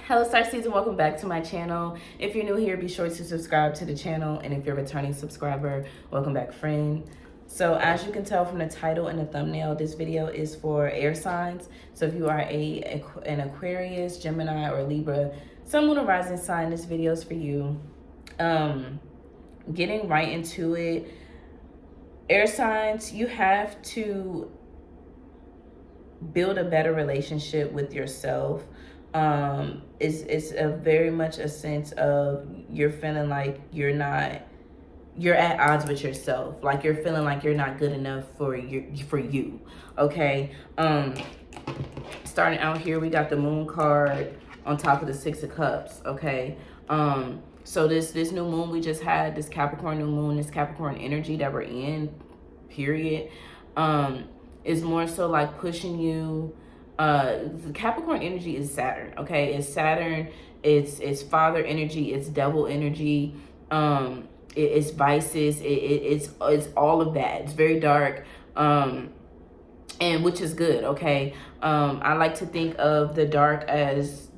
Hello Star Season, welcome back to my channel. If you're new here, be sure to subscribe to the channel, and if you're a returning subscriber, welcome back, friend. So as you can tell from the title and the thumbnail, this video is for air signs. So if you are an Aquarius, Gemini, or Libra, Sun, Moon, or Rising sign, this video is for you. Getting right into it, air signs, you have to build a better relationship with yourself. It's a very much a sense of you're feeling like you're at odds with yourself, like you're feeling like you're not good enough for you. Okay. Starting out here, we got the Moon card on top of the Six of Cups. Okay. So this new moon we just had, this Capricorn new moon, this Capricorn energy that we're in, period, is more so like pushing you. The Capricorn energy is Saturn. Okay, it's Saturn. It's father energy. It's devil energy. It's vices. It's all of that. It's very dark. And which is good. Okay. I like to think of the dark as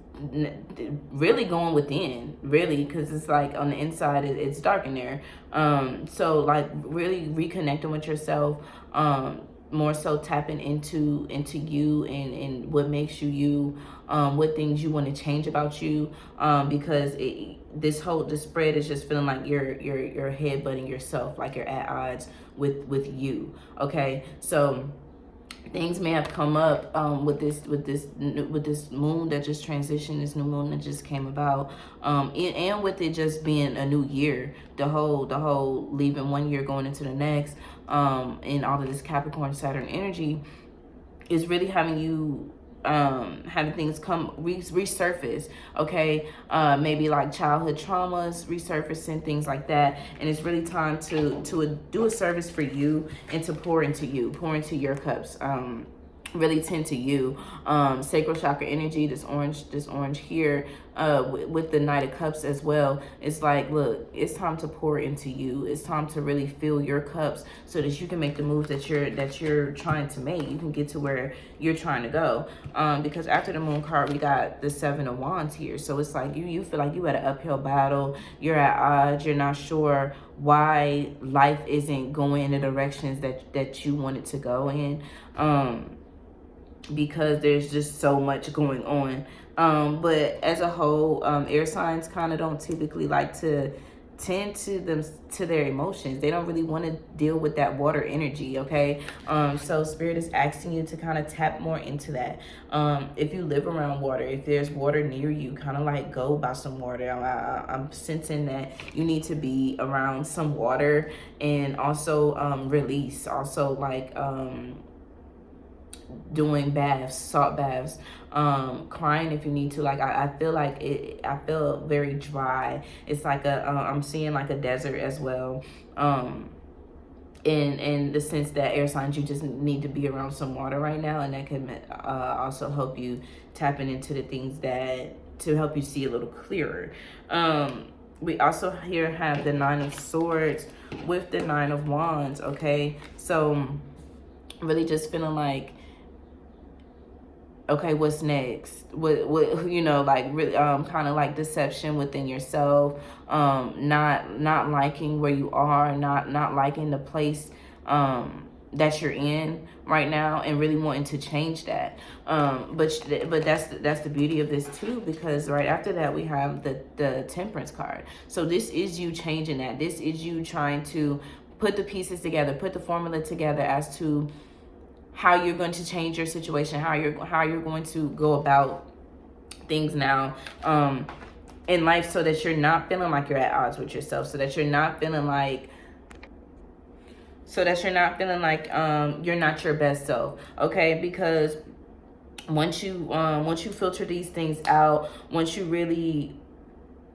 really going within, really, because it's like on the inside it's dark in there. So like really reconnecting with yourself. More so tapping into you and what makes you, what things you want to change about you, because this spread is just feeling like you're headbutting yourself, like you're at odds with you. Okay, so things may have come up with this moon that just transitioned, this new moon that just came about, and with it just being a new year, the whole leaving one year going into the next, and all of this Capricorn Saturn energy is really having you having things come resurface. Okay, maybe like childhood traumas resurfacing, things like that, and it's really time to do a service for you and to pour into your cups, really tend to you. Sacral chakra energy, this orange here, with the Knight of Cups as well. It's like, look, it's time to pour into you. It's time to really fill your cups so that you can make the moves that you're trying to make. You can get to where you're trying to go. Because after the Moon card, we got the Seven of Wands here. So it's like you feel like you had an uphill battle. You're at odds. You're not sure why life isn't going in the directions that you want it to go in. Because there's just so much going on. But as a whole, air signs kind of don't typically like to tend to their emotions. They don't really want to deal with that water energy. Okay, so Spirit is asking you to kind of tap more into that. If you live around water, if there's water near you, kind of like go by some water. I'm sensing that you need to be around some water, and also release, also like doing baths, salt baths, crying if you need to. Like I feel like I feel very dry. It's like I'm seeing like a desert as well, in the sense that air signs, you just need to be around some water right now, and that can also help you tapping into the things to help you see a little clearer. We also here have the Nine of Swords with the Nine of Wands. Okay, so really just feeling like, okay, what's next? What you know, like really kind of like deception within yourself, not liking where you are, not liking the place that you're in right now, and really wanting to change that. But that's the beauty of this too, because right after that we have the Temperance card. So this is you changing that. This is you trying to put the pieces together, put the formula together as to how you're going to change your situation, how you're going to go about things now in life, so that you're not feeling like you're at odds with yourself, so that you're not feeling like you're not your best self. Okay, because once you filter these things out, once you really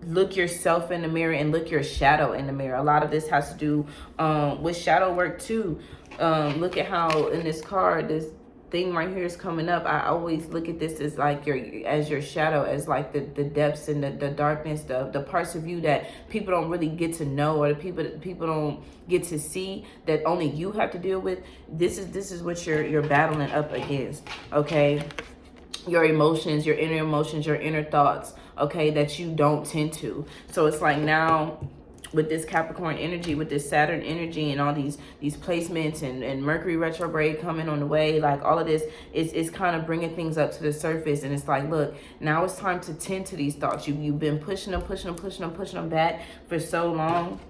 look yourself in the mirror and look your shadow in the mirror. A lot of this has to do with shadow work too. Look at how in this card, this thing right here is coming up. I always look at this as like your shadow, as like the depths and the darkness, the parts of you that people don't really get to know, or the people don't get to see, that only you have to deal with. This is what you're battling up against. Okay, your emotions, your inner thoughts, okay, that you don't tend to. So it's like now with this Capricorn energy, with this Saturn energy, and all these placements, and Mercury retrograde coming on the way, like all of this is kind of bringing things up to the surface. And it's like, look, now it's time to tend to these thoughts. You've been pushing them back for so long.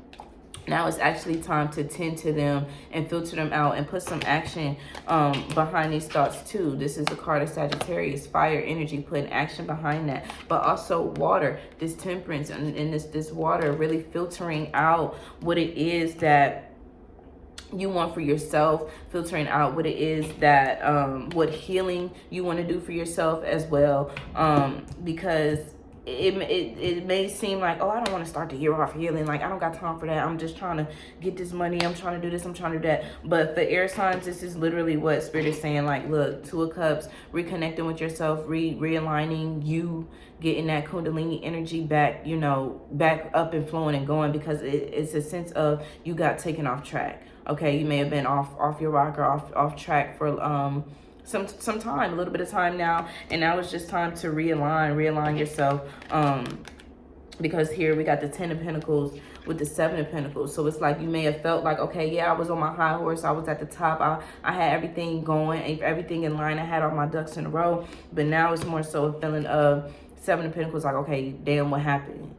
Now it's actually time to tend to them and filter them out and put some action behind these thoughts too. This is a card of Sagittarius, fire energy, putting action behind that. But also water, this temperance and this water really filtering out what it is that you want for yourself, filtering out what it is that what healing you want to do for yourself as well, because it may seem like, oh, I don't want to start the year off healing, like I don't got time for that, I'm just trying to get this money, I'm trying to do this, I'm trying to do that. But for air signs, this is literally what Spirit is saying. Like, look, Two of Cups, reconnecting with yourself, realigning you, getting that Kundalini energy back, you know, back up and flowing and going, because it's a sense of you got taken off track. Okay, you may have been off your rocker, off track for some time, a little bit of time now, and now it's just time to realign yourself, because here we got the 10 of Pentacles with the 7 of Pentacles. So it's like you may have felt like, okay, yeah, I was on my high horse, I was at the top, I had everything going, everything in line, I had all my ducks in a row. But now it's more so a feeling of 7 of Pentacles, like, okay, damn, what happened?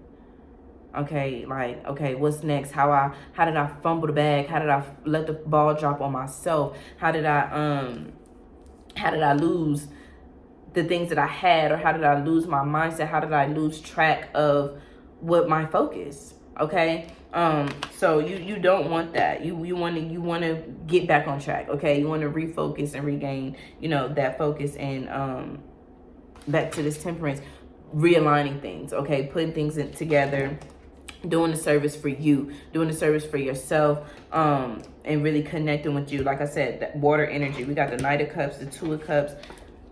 Okay, like, okay, what's next? How did I fumble the bag? How did I let the ball drop on myself? How did I lose the things that I had? Or how did I lose my mindset? How did I lose track of what my focus? Okay, so you don't want that. You want to get back on track. Okay, you want to refocus and regain, you know, that focus, and back to this temperance, realigning things. Okay, putting things together, doing the service for you, doing the service for yourself, and really connecting with you. Like I said, that water energy. We got the Knight of Cups, the Two of Cups,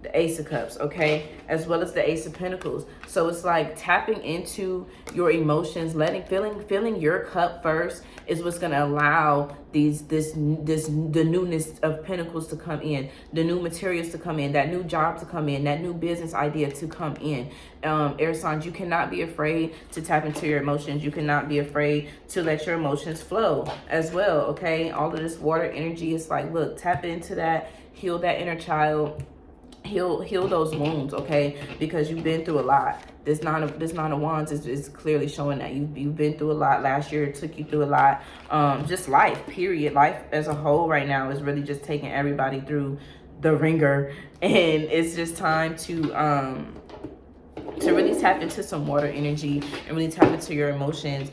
the Ace of Cups, okay, as well as the Ace of Pentacles. So it's like tapping into your emotions, filling your cup first is what's gonna allow the newness of Pentacles to come in, the new materials to come in, that new job to come in, that new business idea to come in. Air signs, you cannot be afraid to tap into your emotions. You cannot be afraid to let your emotions flow as well, okay? All of this water energy is like, look, tap into that, heal that inner child, heal those wounds, okay? Because you've been through a lot. This nine of wands is clearly showing that you've been through a lot. Last year it took you through a lot. Just life, period. Life as a whole right now is really just taking everybody through the ringer, and it's just time to really tap into some water energy and really tap into your emotions,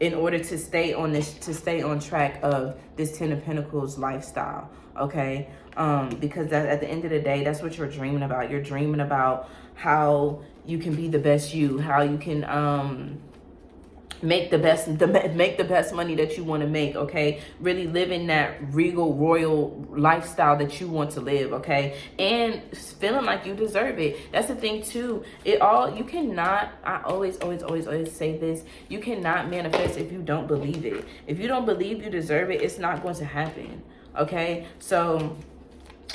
in order to stay on track of this 10 of Pentacles lifestyle, okay? Because at the end of the day, that's what you're dreaming about. You're dreaming about how you can be the best you, how you can make the best money that you want to make, okay? Really living that regal royal lifestyle that you want to live, okay? And feeling like you deserve it. That's the thing too. You cannot, I always say this, you cannot manifest if you don't believe it. If you don't believe you deserve it, it's not going to happen, okay? So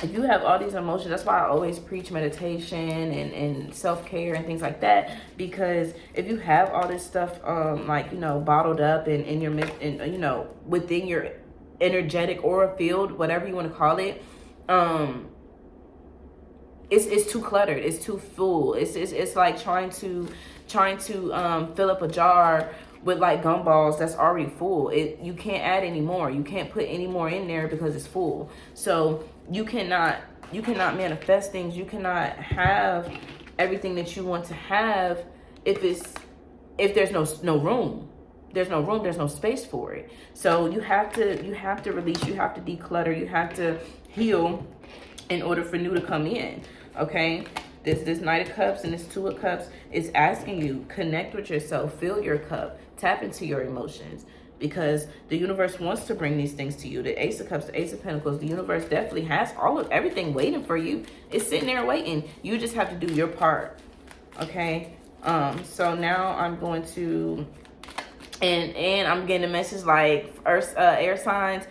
if you have all these emotions, that's why I always preach meditation and self-care and things like that. Because if you have all this stuff, like, you know, bottled up in your, you know, within your energetic aura field, whatever you want to call it, it's too cluttered. It's too full. It's like trying to fill up a jar with like gumballs that's already full. You can't add any more. You can't put any more in there because it's full. So you cannot manifest things. You cannot have everything that you want to have if there's no room. There's no room, there's no space for it. So you have to release, you have to declutter, you have to heal in order for new to come in. Okay? This Knight of Cups and this Two of Cups is asking you, connect with yourself, fill your cup, tap into your emotions, because the universe wants to bring these things to you. The Ace of Cups, the Ace of Pentacles, the universe definitely has everything waiting for you. It's sitting there waiting. You just have to do your part. Okay? So now I'm going to, and I'm getting a message like, air signs,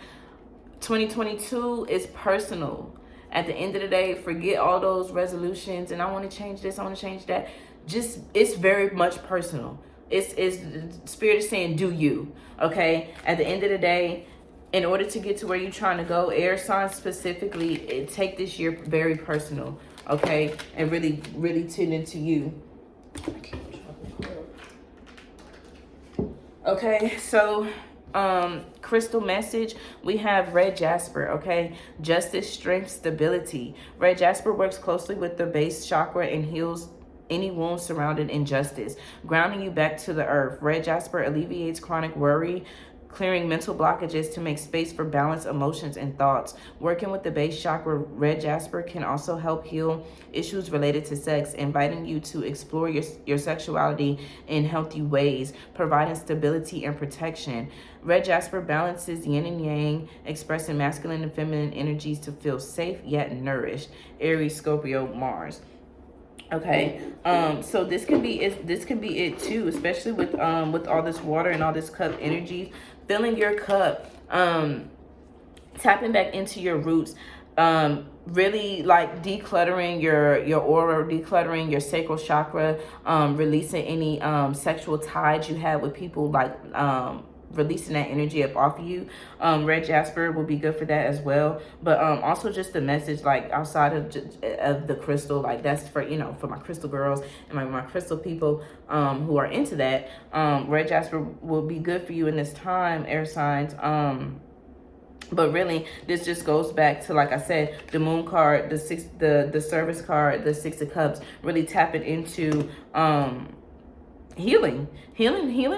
2022 is personal. At the end of the day, forget all those resolutions and I want to change this, I want to change that. Just, it's very much personal. It's Spirit is saying do you, okay? At the end of the day, in order to get to where you're trying to go, air signs specifically, take this year very personal, okay? And really, really tune into you. Okay, so crystal message, we have red jasper, okay? Justice, strength, stability. Red jasper works closely with the base chakra and heals any wounds surrounding injustice, grounding you back to the earth. Red jasper alleviates chronic worry, clearing mental blockages to make space for balanced emotions and thoughts. Working with the base chakra, red jasper can also help heal issues related to sex, inviting you to explore your sexuality in healthy ways, providing stability and protection. Red jasper balances yin and yang, expressing masculine and feminine energies to feel safe yet nourished. Aries, Scorpio, Mars. Okay, so this can be it too, especially with all this water and all this cup energy. Filling your cup, tapping back into your roots, really like decluttering your aura, decluttering your sacral chakra, releasing any sexual ties you have with people, like releasing that energy up off of you. Red jasper will be good for that as well, but also just the message, like outside of the crystal, like that's for, you know, for my crystal girls and my crystal people who are into that. Red jasper will be good for you in this time, air signs. But really, this just goes back to, like I said, the moon card, the service card, the 6 of cups, really tapping into healing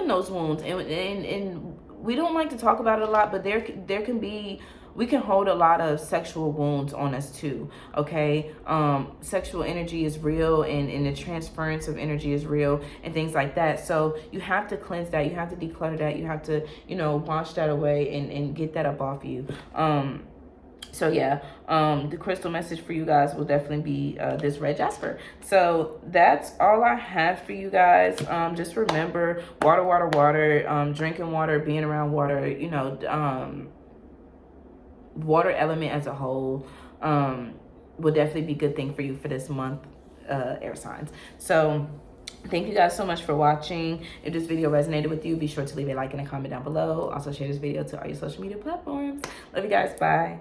those wounds. And we don't like to talk about it a lot, but there can be, we can hold a lot of sexual wounds on us too, okay? Sexual energy is real, and the transference of energy is real, and things like that. So you have to cleanse that, you have to declutter that, you have to, you know, wash that away and get that up off you. So yeah, the crystal message for you guys will definitely be this red jasper. So that's all I have for you guys. Just remember, water, drinking water, being around water, you know, water element as a whole will definitely be a good thing for you for this month, air signs. So thank you guys so much for watching. If this video resonated with you, be sure to leave a like and a comment down below. Also share this video to all your social media platforms. Love you guys. Bye.